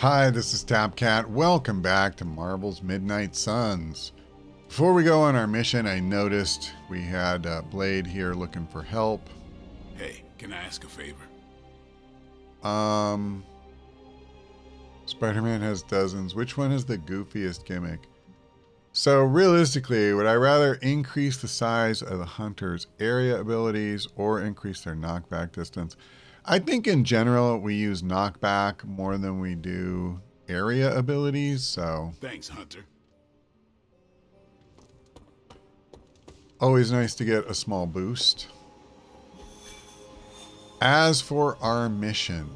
Hi, this is TapCat. Welcome back to Marvel's Midnight Suns. Before we go on our mission, I noticed we had Blade here looking for help. Hey, can I ask a favor? Spider-Man has dozens. Which one is the goofiest gimmick? So realistically, would I rather increase the size of the hunter's area abilities or increase their knockback distance? I think in general we use knockback more than we do area abilities, so... Thanks, Hunter. Always nice to get a small boost. As for our mission,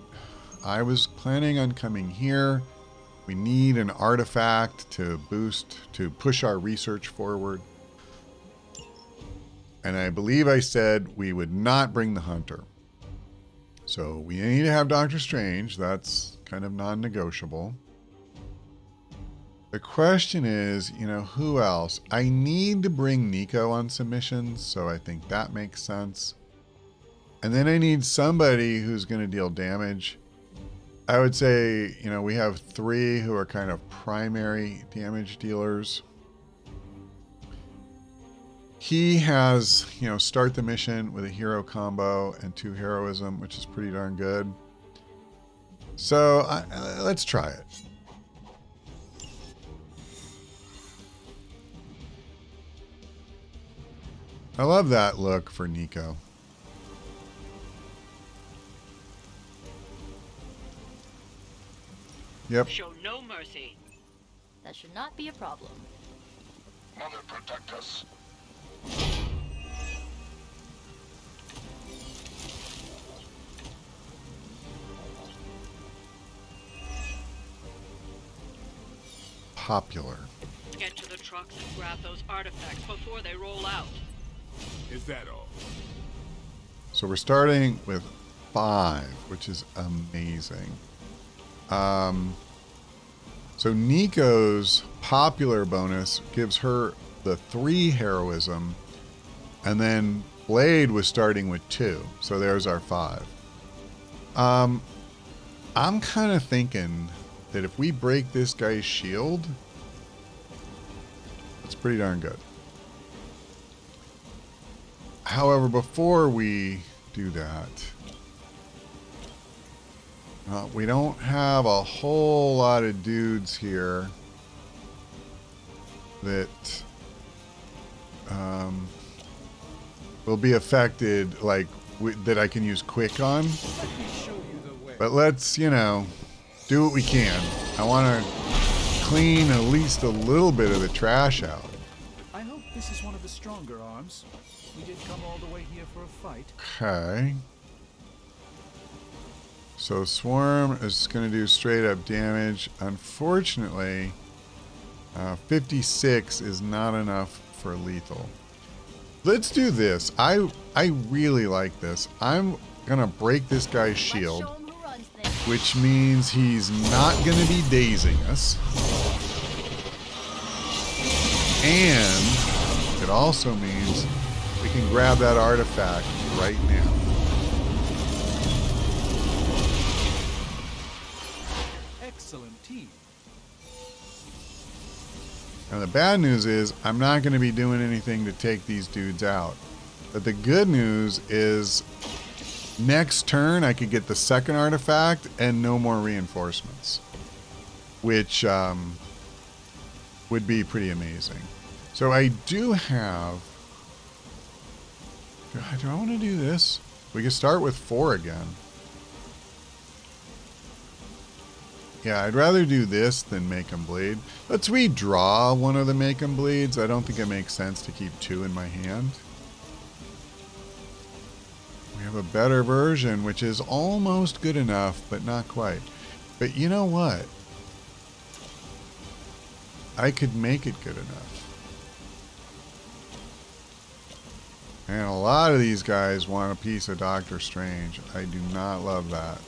I was planning on coming here. We need an artifact to push our research forward. And I believe I said we would not bring the hunter. So we need to have Doctor Strange. That's kind of non-negotiable. The question is, who else? I need to bring Nico on some missions, so I think that makes sense. And then I need somebody who's going to deal damage. I would say, we have 3 who are kind of primary damage dealers. He has, start the mission with a hero combo and 2 heroism, which is pretty darn good. So let's try it. I love that look for Nico. Yep. Show no mercy. That should not be a problem. Mother, protect us. Popular. Get to the trucks and grab those artifacts before they roll out. Is that all? So we're starting with 5, which is amazing. So Nico's popular bonus gives her the 3 heroism, and then Blade was starting with 2. So there's our 5. I'm kind of thinking that if we break this guy's shield, it's pretty darn good. However, before we do that, we don't have a whole lot of dudes here that will be affected, that I can use quick on. But let's, do what we can. I want to clean at least a little bit of the trash out. I hope this is one of the stronger arms. We did come all the way here for a fight. Okay. So Swarm is going to do straight up damage. Unfortunately, 56 is not enough for lethal. Let's do this. I really like this. I'm going to break this guy's shield, which means he's not going to be dazing us. And it also means we can grab that artifact right now. Excellent team. And the bad news is I'm not going to be doing anything to take these dudes out. But the good news is next turn I could get the second artifact and no more reinforcements, which would be pretty amazing. So I do have... Do I want to do this? We can start with 4 again. Yeah, I'd rather do this than make them bleed. Let's redraw one of the make them bleeds. I don't think it makes sense to keep 2 in my hand. We have a better version, which is almost good enough, but not quite. But you know what? I could make it good enough. And a lot of these guys want a piece of Doctor Strange. I do not love that.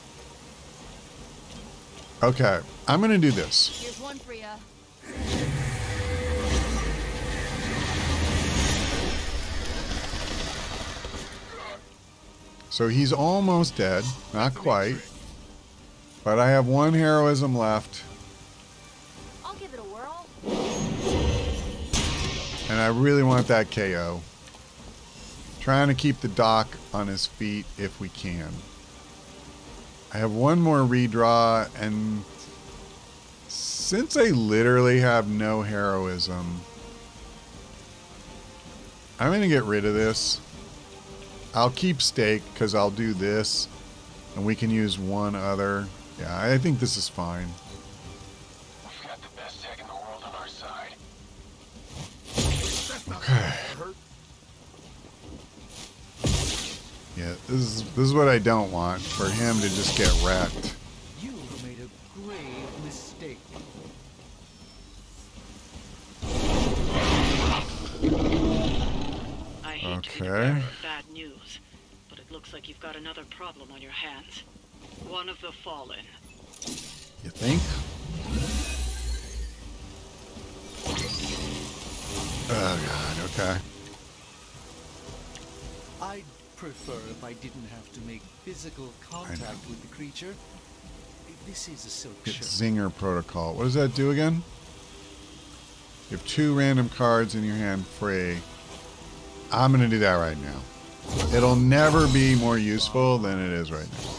Okay, I'm going to do this. Here's one for ya. So he's almost dead. Not quite. But I have one heroism left. I'll give it a whirl. And I really want that KO. Trying to keep the Doc on his feet if we can. I have one more redraw, and since I literally have no heroism, I'm going to get rid of this. I'll keep stake because I'll do this, and we can use one other. Yeah, I think this is fine. We've got the best tech in the world on our side. Okay. Yeah, this is what I don't want, for him to just get wrecked. You made a grave mistake. I hate to be the Okay. bearer of bad news, but it looks like you've got another problem on your hands. One of the Fallen. You think? Oh god, okay. I'd prefer if I didn't have to make physical contact with the creature. This is a silk Get shirt. Zinger Protocol. What does that do again? You have 2 random cards in your hand free. I'm going to do that right now. It'll never be more useful than it is right now.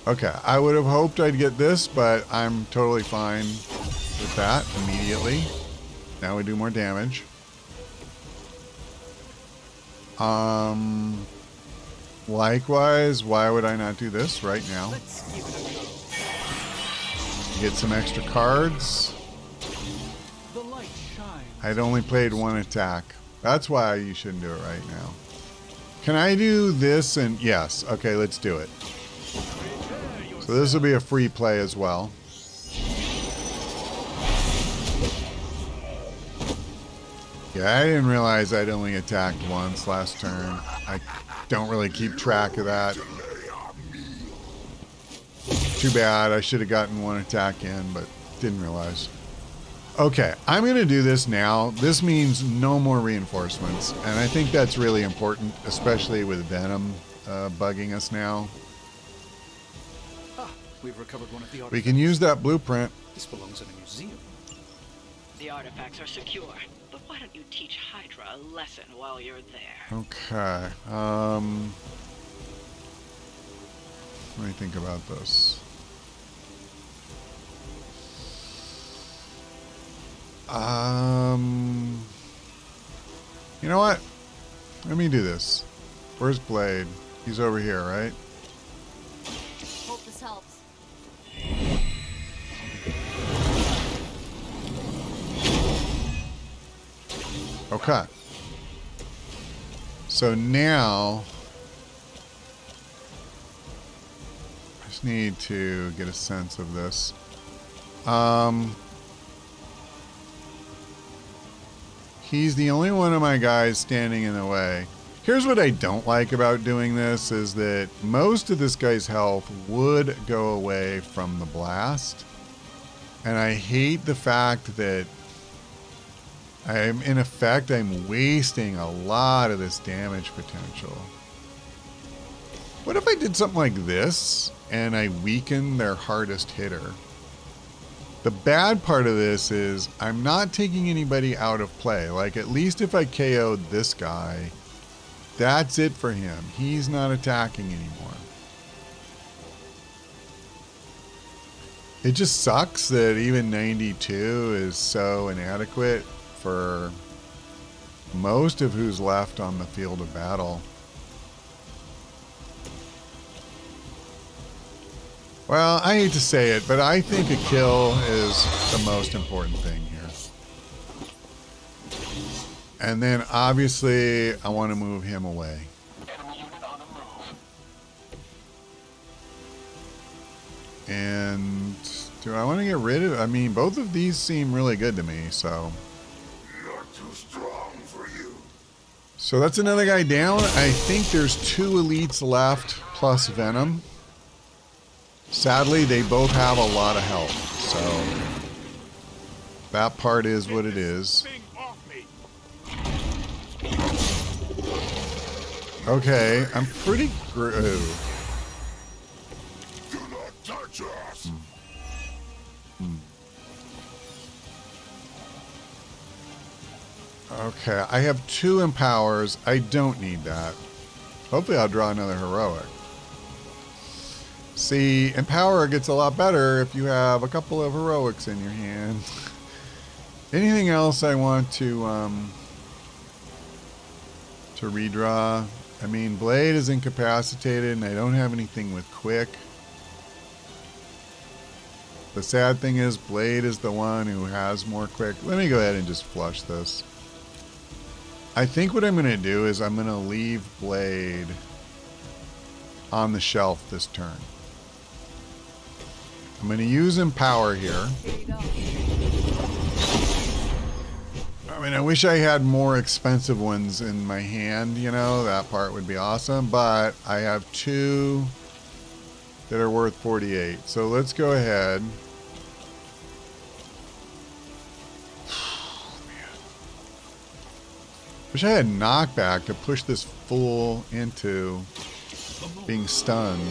Okay, I would have hoped I'd get this, but I'm totally fine with that immediately. Now we do more damage. Likewise, why would I not do this right now? Let's give it a go. Get some extra cards. The light shines. I'd only played one attack. That's why you shouldn't do it right now. Can I do this? And yes. Okay, let's do it. So this will be a free play as well. Yeah, I didn't realize I'd only attacked once last turn. I don't really keep track of that. Too bad. I should have gotten one attack in, but didn't realize. Okay, I'm going to do this now. This means no more reinforcements, and I think that's really important, especially with Venom bugging us now. Ah, we've recovered one of the We artifacts. can use that blueprint. This belongs in a museum. The artifacts are secure, but why don't you teach Hydra a lesson while you're there? Okay. Let me think about this. You know what? Let me do this. Where's Blade? He's over here, right? Hope this helps. Okay. So now I just need to get a sense of this. He's the only one of my guys standing in the way. Here's what I don't like about doing this is that most of this guy's health would go away from the blast. And I hate the fact that I'm wasting a lot of this damage potential. What if I did something like this and I weaken their hardest hitter? The bad part of this is I'm not taking anybody out of play. Like, at least if I KO'd this guy, that's it for him. He's not attacking anymore. It just sucks that even 92 is so inadequate for most of who's left on the field of battle. Well, I hate to say it, but I think a kill is the most important thing here. And then obviously I want to move him away. Enemy unit on the move. And do I want to get rid of, I mean, both of these seem really good to me, so. Not too strong for you. So that's another guy down. I think there's 2 elites left plus Venom. Sadly, they both have a lot of health, so that part is what it is. Thing off me. Okay, I'm pretty Do not Okay, I have 2 empowers. I don't need that. Hopefully I'll draw another heroic. See, Empower gets a lot better if you have a couple of heroics in your hand. Anything else I want to redraw? I mean, Blade is incapacitated and I don't have anything with Quick. The sad thing is Blade is the one who has more Quick. Let me go ahead and just flush this. I think what I'm going to do is I'm going to leave Blade on the shelf this turn. I'm going to use Empower here. I mean, I wish I had more expensive ones in my hand, you know, that part would be awesome, but I have 2 that are worth 48. So let's go ahead. Wish I had knockback to push this fool into being stunned.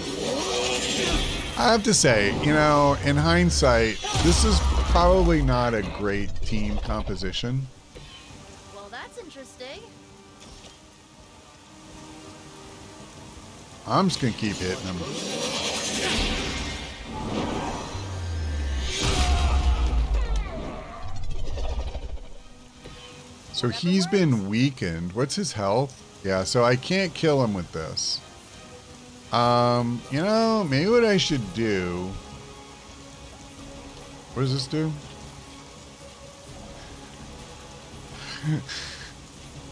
I have to say, you know, in hindsight, this is probably not a great team composition. Well, that's interesting. I'm just going to keep hitting him. So he's been weakened. What's his health? Yeah, so I can't kill him with this. You know, maybe what I should do... What does this do?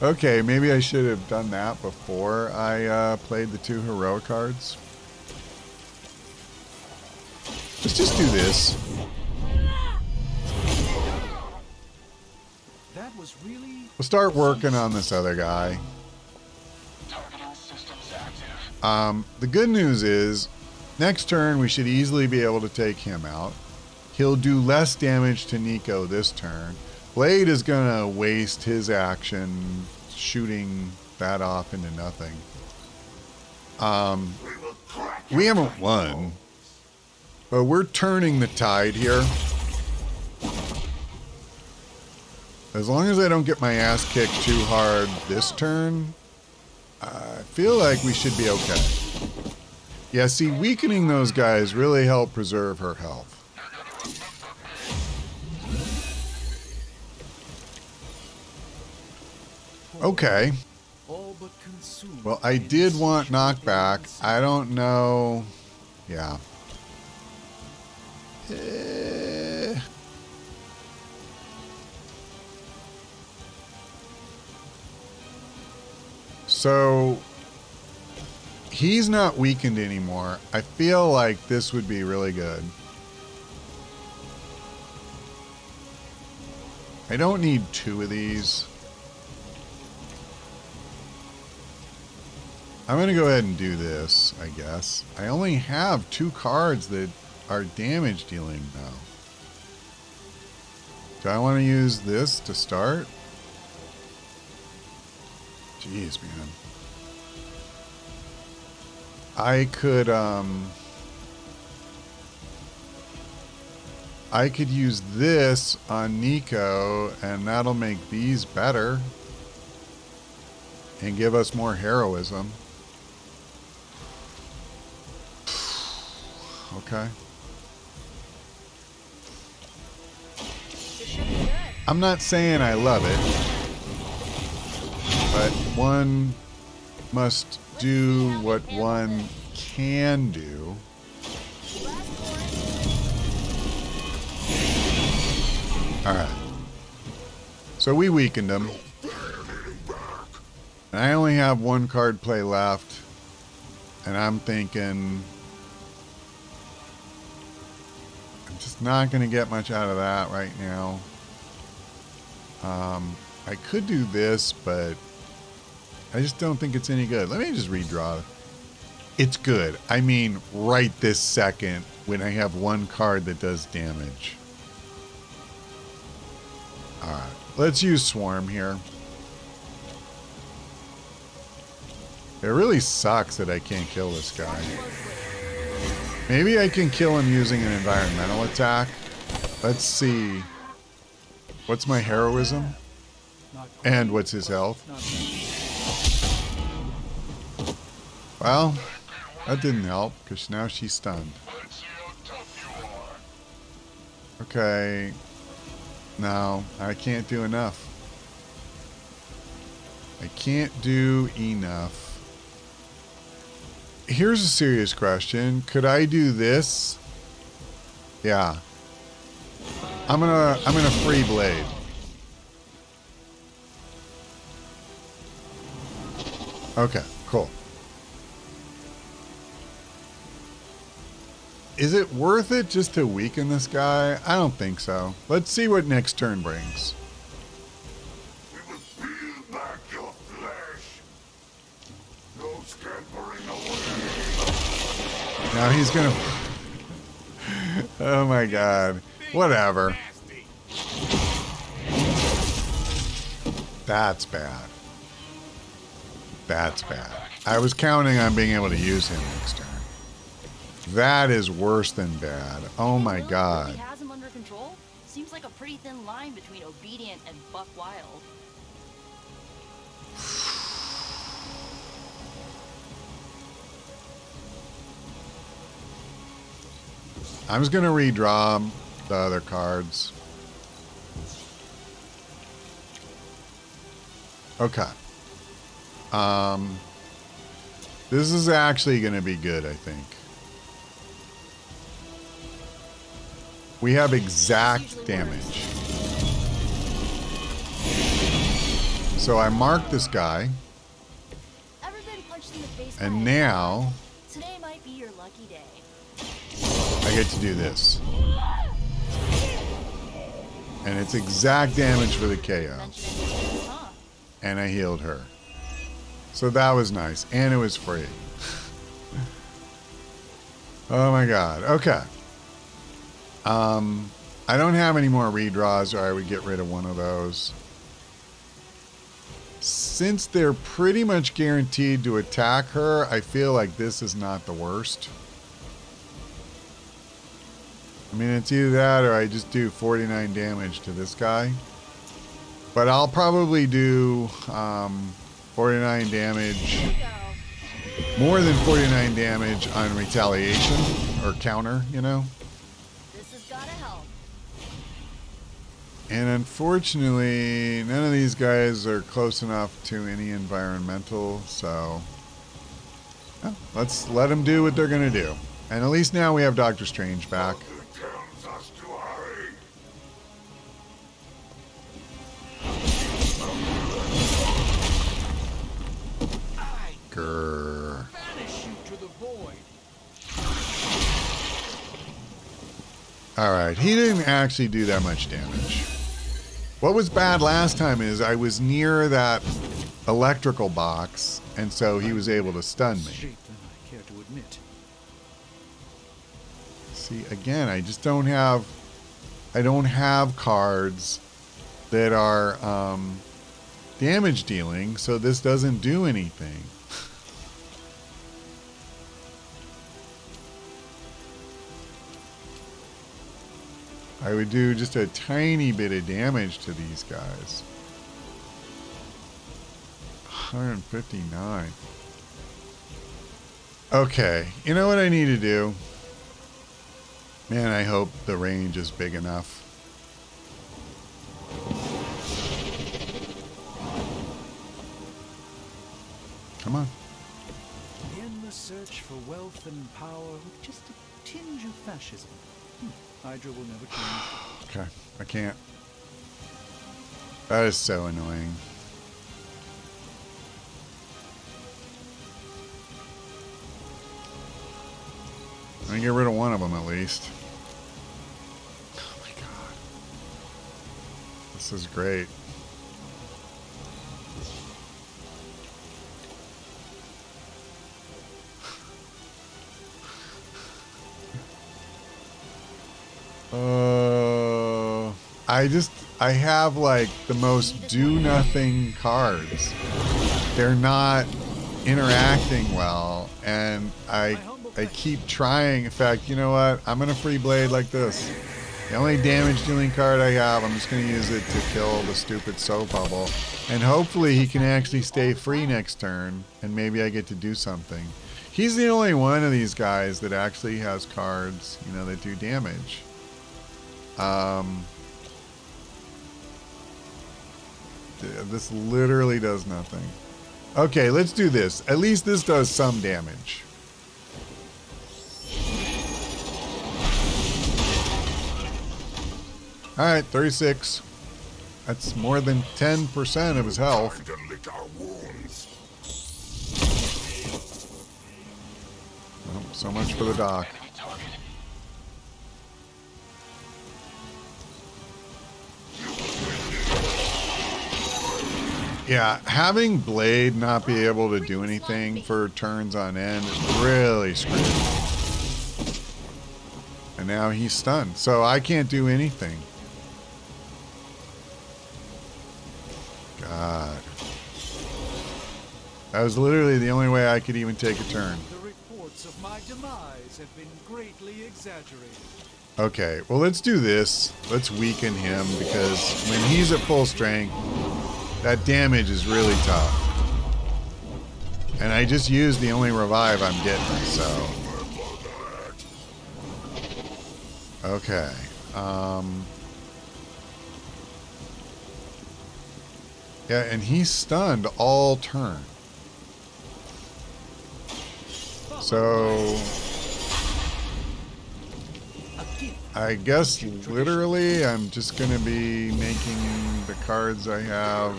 Okay, maybe I should have done that before I played the 2 heroic cards. Let's just do this. That was really... We'll start working on this other guy. Targeting systems active. The good news is, next turn we should easily be able to take him out. He'll do less damage to Nico this turn. Blade is going to waste his action shooting that off into nothing. We haven't won, but we're turning the tide here. As long as I don't get my ass kicked too hard this turn, I feel like we should be okay. Yeah, see, weakening those guys really help preserve her health. Okay. all but consumed. Well, I did want knockback. I don't know. Yeah. So he's not weakened anymore. I feel like this would be really good. I don't need 2 of these. I'm going to go ahead and do this, I guess. I only have 2 cards that are damage dealing now. Do I want to use this to start? Jeez, man. I could use this on Nico, and that'll make these better. And give us more heroism. Okay. This should be good. I'm not saying I love it, but one must do what one can do. Alright. So we weakened him. And I only have 1 card play left. And I'm thinking... I'm just not going to get much out of that right now. I could do this, but I just don't think it's any good. Let me just redraw. It's good. I mean, right this second when I have 1 card that does damage. Alright, let's use Swarm here. It really sucks that I can't kill this guy. Maybe I can kill him using an environmental attack. Let's see. What's my heroism? Not quite, And what's his but health? not bad. Well, that didn't help because now she's stunned. Let's see how tough you are. Okay. No, I can't do enough. I can't do enough. Here's a serious question. Could I do this? Yeah. I'm gonna free blade. Okay, cool. Is it worth it just to weaken this guy? I don't think so. Let's see what next turn brings. We will peel back your flesh. No scampering away. Now he's gonna... Oh my god. Whatever. That's bad. That's bad. I was counting on being able to use him next turn. That is worse than bad. Oh my Lilith god. really has him under control? Seems like a pretty thin line between obedient and buck wild. I'm just gonna redraw the other cards. Okay. This is actually gonna be good, I think. We have exact damage. So I marked this guy, Ever been punched in the face by and a now cat? Today might be your lucky day. I get to do this. And it's exact damage for the KO. Mention it, huh? And I healed her. So that was nice. And it was free. Oh my god. Okay. I don't have any more redraws, or I would get rid of one of those. Since they're pretty much guaranteed to attack her, I feel like this is not the worst. I mean, it's either that or I just do 49 damage to this guy. But I'll probably do 49 damage, Here we go. more than 49 damage on retaliation or counter, you know? This has gotta help. And unfortunately, none of these guys are close enough to any environmental, so let's let them do what they're going to do. And at least now we have Doctor Strange back. It tells us to hurry. I Grrr. banish you to the void. All right, he didn't actually do that much damage. What was bad last time is I was near that electrical box, and so he was able to stun me. Shape than I care to admit. See, again, I just don't have... I don't have cards that are damage dealing, so this doesn't do anything. I would do just a tiny bit of damage to these guys. 159. Okay, you know what I need to do? Man, I hope the range is big enough. Come on. In the search for wealth and power with just a tinge of fascism. Hydra will never change. Okay, I can't. That is so annoying. Let me get rid of one of them at least. Oh my god. This is great. I have like the most do nothing cards. They're not interacting well, and I keep trying. In fact, you know what? I'm gonna free blade like this. The only damage dealing card I have, I'm just going to use it to kill the stupid soap bubble. And hopefully he can actually stay free next turn, and maybe I get to do something. He's the only one of these guys that actually has cards, you know, that do damage. This literally does nothing. Okay, let's do this. At least this does some damage. Alright, 36. That's more than 10% of his health. Well, so much for the dock. Yeah, having Blade not be able to do anything for turns on end really screwed me. And now he's stunned, so I can't do anything. God. That was literally the only way I could even take a turn. The reports of my demise have been greatly exaggerated. Okay, well, let's do this. Let's weaken him, because when he's at full strength, that damage is really tough. And I just used the only revive I'm getting, so. Okay. Yeah, and he's stunned all turn. So I guess literally I'm just going to be making the cards I have.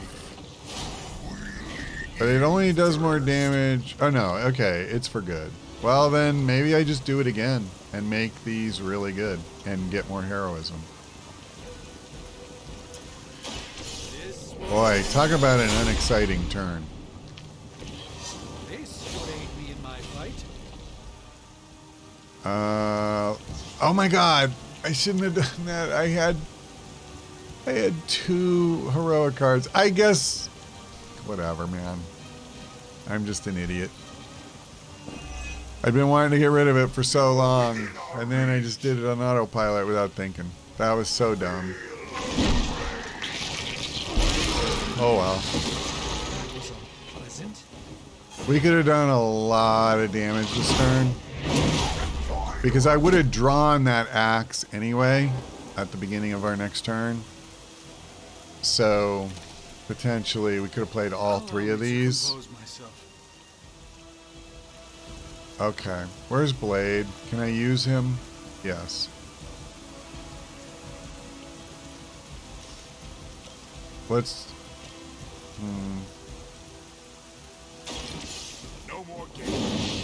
But it only does more damage. Oh no, okay, it's for good. Well then, maybe I just do it again and make these really good and get more heroism. Boy, talk about an unexciting turn. This should aid me in my fight. Oh my god, I shouldn't have done that. I had 2 heroic cards. I guess, whatever, man. I'm just an idiot. I've been wanting to get rid of it for so long, and then I just did it on autopilot without thinking. That was so dumb. Oh well. We could have done a lot of damage this turn, because I would have drawn that axe anyway at the beginning of our next turn. So potentially we could have played all 3 of these. Okay, where's Blade? Can I use him? Yes. Let's...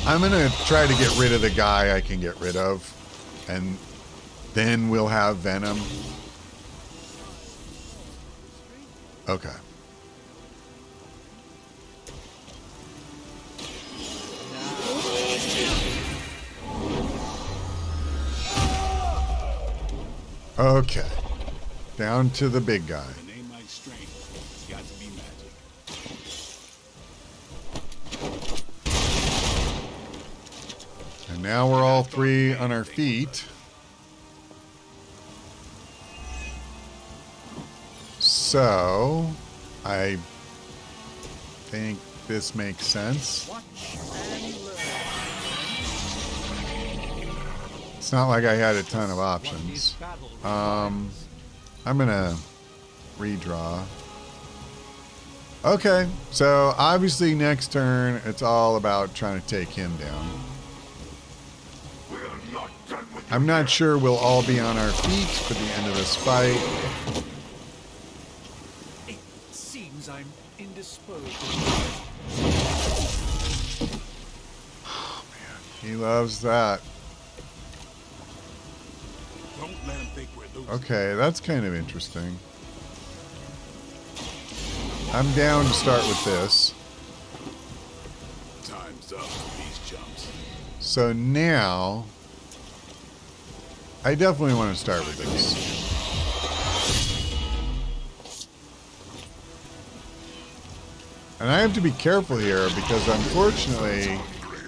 I'm gonna try to get rid of the guy I can get rid of, and then we'll have Venom. Okay. Okay. Down to the big guy. And now we're all 3 on our feet. So, I think this makes sense. It's not like I had a ton of options. I'm gonna redraw. Okay, so obviously next turn it's all about trying to take him down. I'm not sure we'll all be on our feet for the end of this fight. It seems I'm indisposed. Oh man, he loves that. Don't let him think we're losing. Okay, that's kind of interesting. I'm down to start with this. Time's up for these chumps. So now, I definitely want to start with this. And I have to be careful here because unfortunately,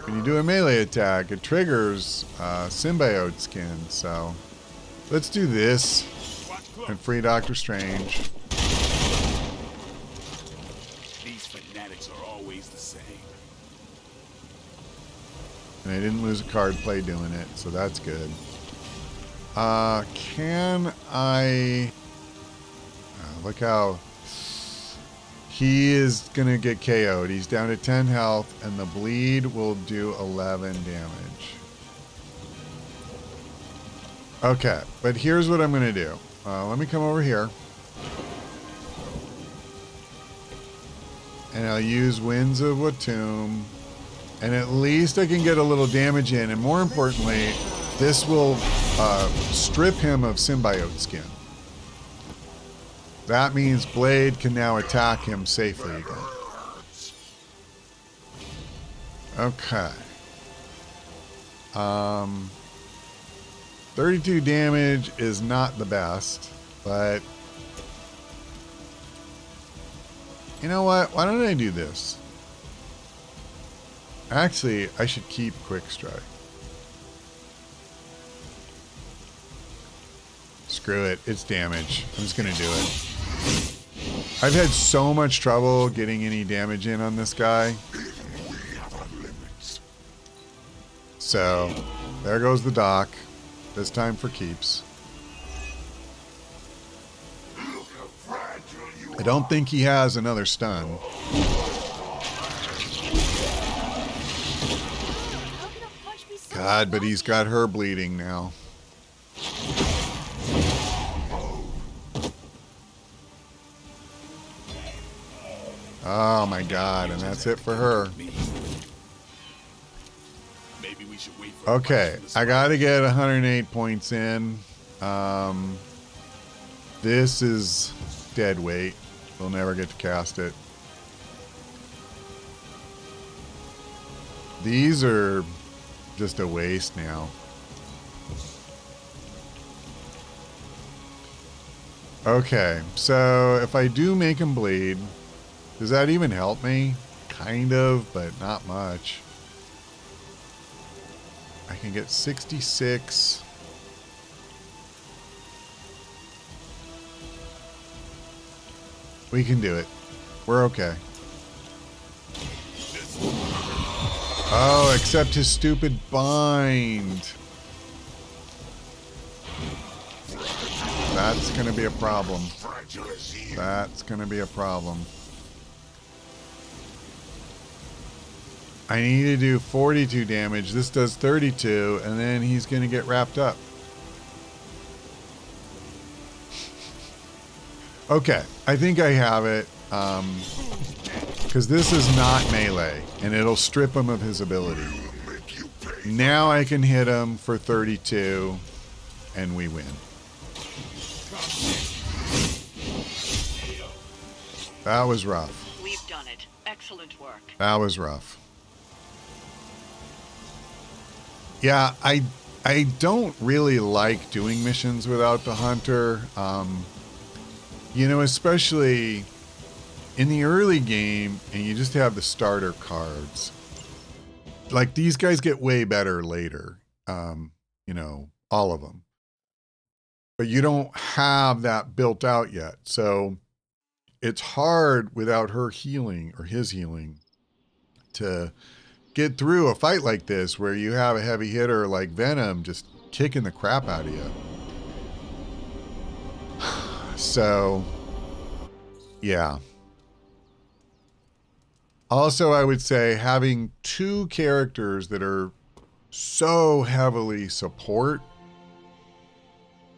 when you do a melee attack, it triggers symbiote skin, so Let's do this and free Doctor Strange. These fanatics are always the same. And I didn't lose a card play doing it, so that's good. Can I... look how... He is going to get KO'd. He's down to 10 health, and the bleed will do 11 damage. Okay, but here's what I'm going to do. Let me come over here. And I'll use Winds of Watum. And at least I can get a little damage in. And more importantly, this will strip him of symbiote skin. That means Blade can now attack him safely again. Okay. 32 damage is not the best, but you know what? Why don't I do this? Actually, I should keep Quick Strike. Screw it. It's damage. I'm just going to do it. I've had so much trouble getting any damage in on this guy. So, there goes the doc. This time for keeps. I don't think he has another stun. God, but he's got her bleeding now. Oh my God, and that's it for her. Maybe we should wait for Okay, I gotta get 108 points in. This is dead weight. We'll never get to cast it. These are just a waste now. Okay, so if I do make him bleed, does that even help me? Kind of, but not much. I can get 66. We can do it. We're okay. Oh, except his stupid bind. That's going to be a problem. That's going to be a problem. I need to do 42 damage. This does 32, and then he's going to get wrapped up. Okay, I think I have it. Because this is not melee, and it'll strip him of his ability. Now I can hit him for 32, and we win. That was rough. We've done it. Excellent work. That was rough. Yeah, I don't really like doing missions without the hunter. You know, especially in the early game, and you just have the starter cards. Like, these guys get way better later. You know, all of them. But you don't have that built out yet. So it's hard without her healing or his healing to get through a fight like this where you have a heavy hitter like Venom just kicking the crap out of you. So, yeah. Also, I would say having two characters that are so heavily support,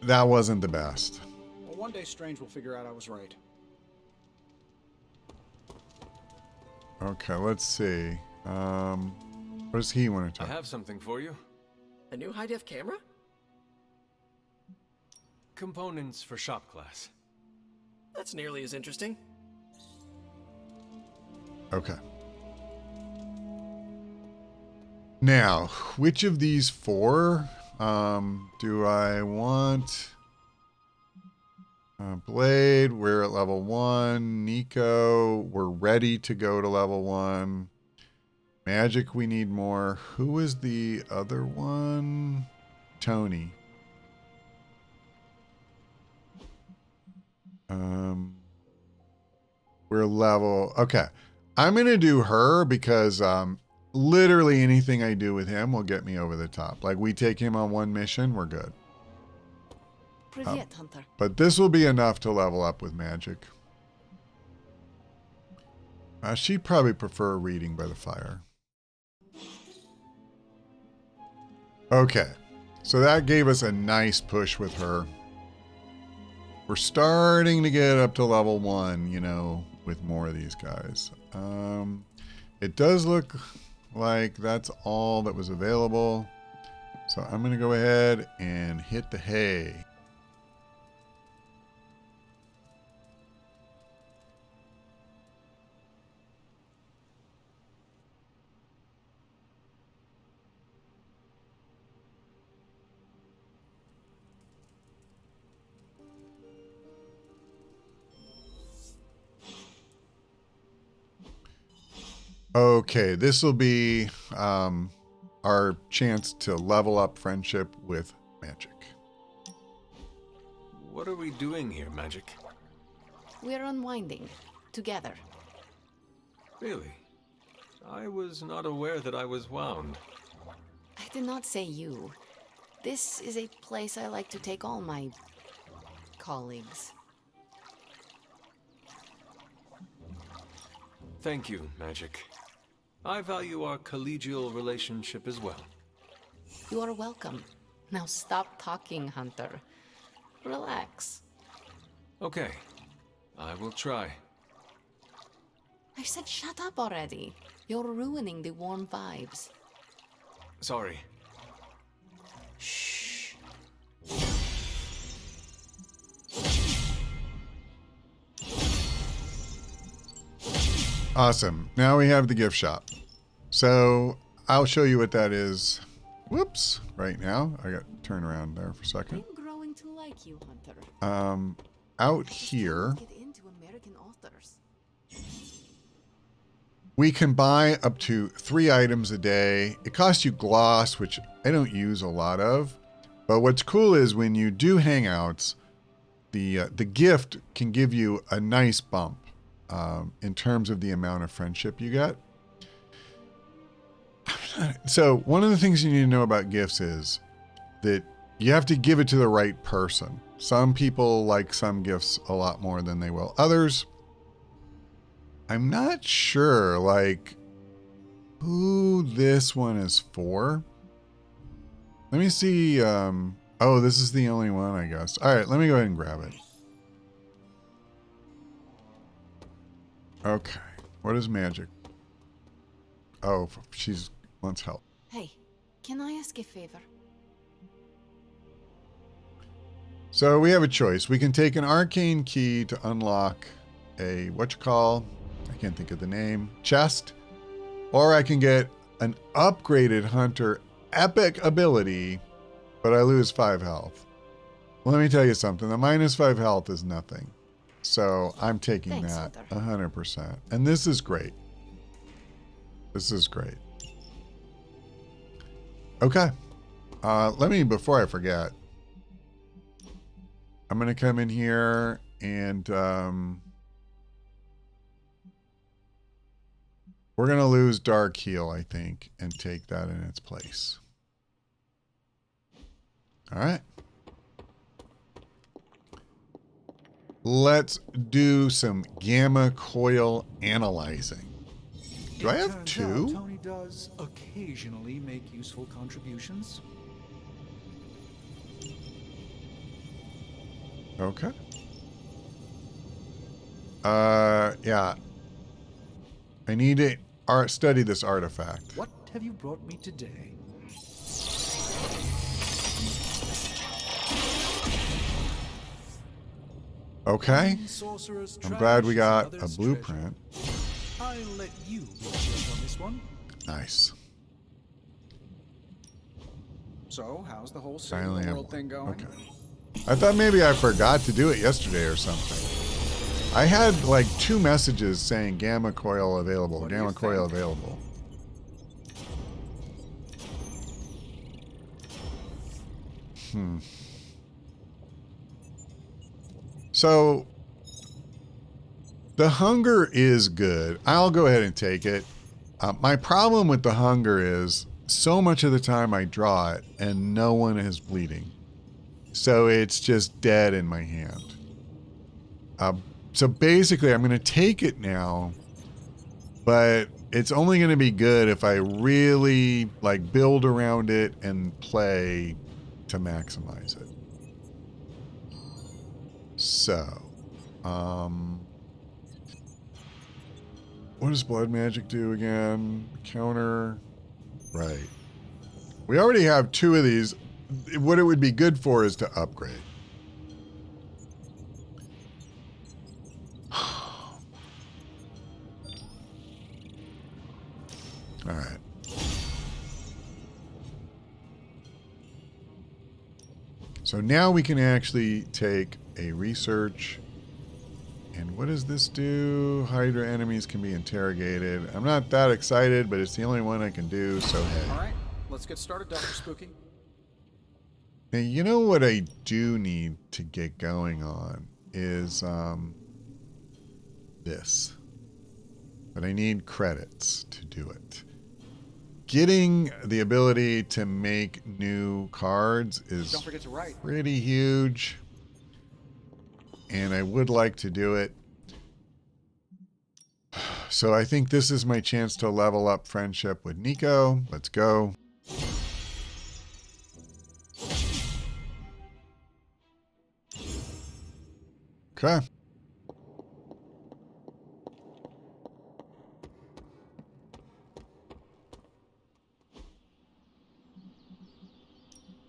that wasn't the best. Well, one day Strange will figure out I was right. Okay, let's see. What does he want to I talk? have something for you. A new high-def camera? Components for shop class. That's nearly as interesting. Okay. Now, which of these four do I want? Blade, we're at level 1. Nico, we're ready to go to level 1. Majik, we need more. Who is the other one? Tony. We're level. Okay. I'm going to do her because literally anything I do with him will get me over the top. Like we take him on one mission, we're good. Привет, Hunter. But this will be enough to level up with Majik. She'd probably prefer reading by the fire. Okay. So that gave us a nice push with her. We're starting to get up to level 1, you know, with more of these guys. It does look like that's all that was available. So I'm going to go ahead and hit the hay. Okay, this will be our chance to level up friendship with Majik. What are we doing here, Majik? We're unwinding. Together. Really? I was not aware that I was wound. I did not say you. This is a place I like to take all my colleagues. Thank you, Majik. I value our collegial relationship as well. You are welcome. Now stop talking, Hunter. Relax. Okay. I will try. I said shut up already. You're ruining the warm vibes. Sorry. Shh. Awesome. Now we have the gift shop. So I'll show you what that is. Whoops. Right now. I got to turn around there for a second. I'm growing to like you, Hunter. Out here, Get into American authors. we can buy up to 3 items a day. It costs you gloss, which I don't use a lot of. But what's cool is when you do hangouts, the gift can give you a nice bump in terms of the amount of friendship you get. So one of the things you need to know about gifts is that you have to give it to the right person. Some people like some gifts a lot more than they will others. I'm not sure, like, who this one is for. Let me see. Oh, this is the only one, I guess. All right, let me go ahead and grab it. Okay. What is Majik? Oh, she's wants help. Hey, can I ask a favor? So we have a choice. We can take an arcane key to unlock a, I can't think of the name, chest. Or I can get an upgraded hunter epic ability, but I lose 5 health. Let me tell you something. The -5 health is nothing. So I'm taking Thanks, that Hunter. 100%. And this is great. This is great. Okay. Let me, before I forget, I'm going to come in here and we're going to lose Dark Heal, I think, and take that in its place. All right. Let's do some gamma coil analyzing. Do I have Turns 2? out Tony does occasionally make useful contributions. Okay. Yeah. I need to study this artifact. What have you brought me today? Okay. Sorcerer's I'm trash glad we is got a another's blueprint. treasure. I'll let you reach on this one. Nice. So, how's the whole I saving only the have world thing going? Okay. I thought maybe I forgot to do it yesterday or something. I had like 2 messages saying gamma coil available, What do you gamma coil think? available. So The hunger is good. I'll go ahead and take it. My problem with the hunger is so much of the time I draw it and no one is bleeding. So it's just dead in my hand. So basically I'm going to take it now, but it's only going to be good if I really like build around it and play to maximize it. So, what does blood magic do again? Counter. Right. We already have 2 of these. What it would be good for is to upgrade. All right. So now we can actually take a research. And what does this do? Hydra enemies can be interrogated. I'm not that excited, but it's the only one I can do, so hey. All right, let's get started, Dr. Spooky. Now, you know what I do need to get going on is this. But I need credits to do it. Getting the ability to make new cards is Don't forget to write. pretty huge. And I would like to do it. So I think this is my chance to level up friendship with Nico. Let's go. Okay.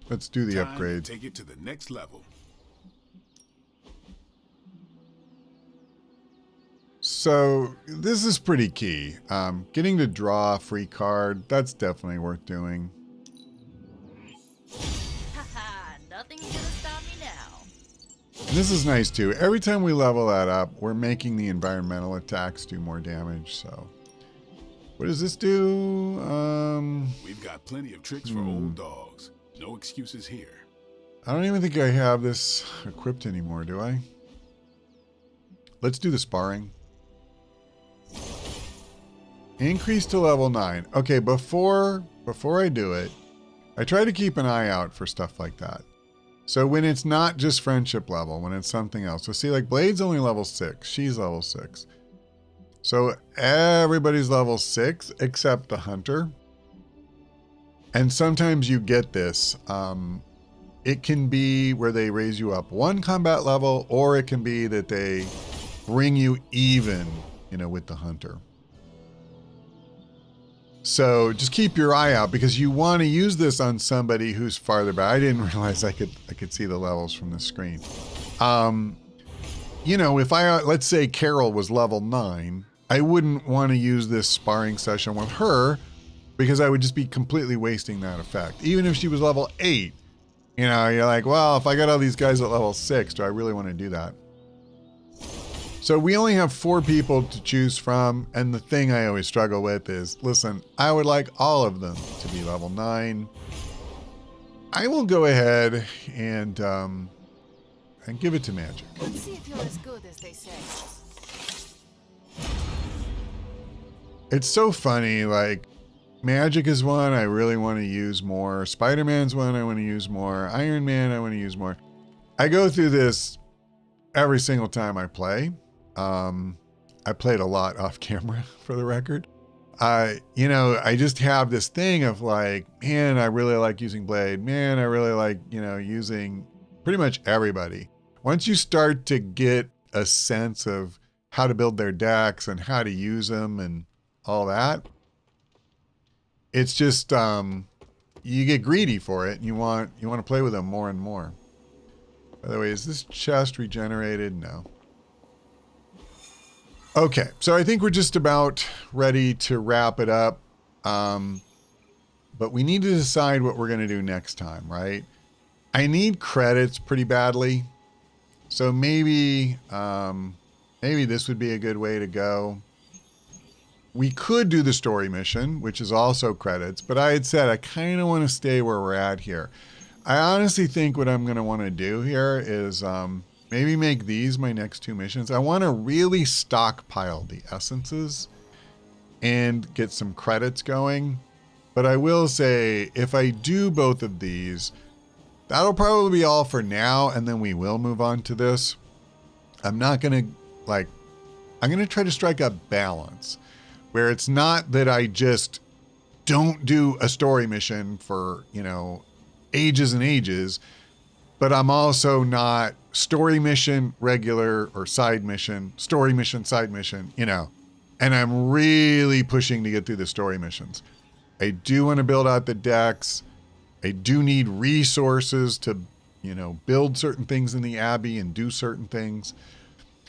Let's do the upgrade. Take it to the next level. So this is pretty key. Getting to draw a free card, that's definitely worth doing. Haha, nothing's gonna stop me now. And this is nice too. Every time we level that up, we're making the environmental attacks do more damage. So what does this do? We've got plenty of tricks for old dogs. No excuses here. I don't even think I have this equipped anymore, do I? Let's do the sparring. Increase to level 9. Okay, before I do it, I try to keep an eye out for stuff like that. So when it's not just friendship level, when it's something else. So see, like Blade's only level 6. She's level 6. So everybody's level 6 except the hunter. And sometimes you get this. It can be where they raise you up 1 combat level, or it can be that they bring you even, with the hunter. So just keep your eye out because you want to use this on somebody who's farther back. I didn't realize I could see the levels from the screen. If let's say Carol was level 9, I wouldn't want to use this sparring session with her because I would just be completely wasting that effect. Even if she was level 8, you're like, well, if I got all these guys at level 6, do I really want to do that? So we only have 4 people to choose from, and the thing I always struggle with is, listen, I would like all of them to be level 9. I will go ahead and give it to Majik. Let's see if you're as good as they say. It's so funny, like, Majik is one I really want to use more. Spider-Man's one I want to use more. Iron Man I want to use more. I go through this every single time I play. I played a lot off camera for the record. I just have this thing of like, man, I really like using Blade. Man, I really like, using pretty much everybody. Once you start to get a sense of how to build their decks and how to use them and all that, it's just, you get greedy for it and you want to play with them more and more. By the way, is this chest regenerated? No. Okay, so I think we're just about ready to wrap it up. But we need to decide what we're going to do next time, right? I need credits pretty badly. So maybe this would be a good way to go. We could do the story mission, which is also credits, but I had said I kind of want to stay where we're at here. I honestly think what I'm going to want to do here is maybe make these my next 2 missions. I want to really stockpile the essences and get some credits going. But I will say, if I do both of these, that'll probably be all for now, and then we will move on to this. I'm not going to, like, I'm going to try to strike a balance where it's not that I just don't do a story mission for, you know, ages and ages, but I'm also not story mission, regular, or side mission, story mission, side mission, you know, and I'm really pushing to get through the story missions. I do want to build out the decks. I do need resources to, you know, build certain things in the Abbey and do certain things.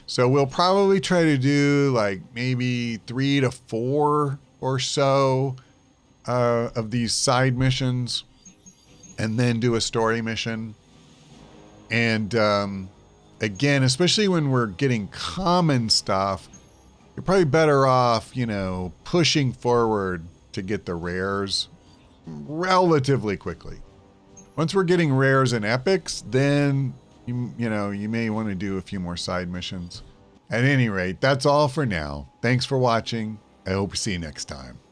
So we'll probably try to do like maybe 3 to 4 or so of these side missions, and then do a story mission. And again, especially when we're getting common stuff, you're probably better off, you know, pushing forward to get the rares relatively quickly. Once we're getting rares and epics, then you know, you may want to do a few more side missions. At any rate, that's all for now. Thanks for watching. I hope to see you next time.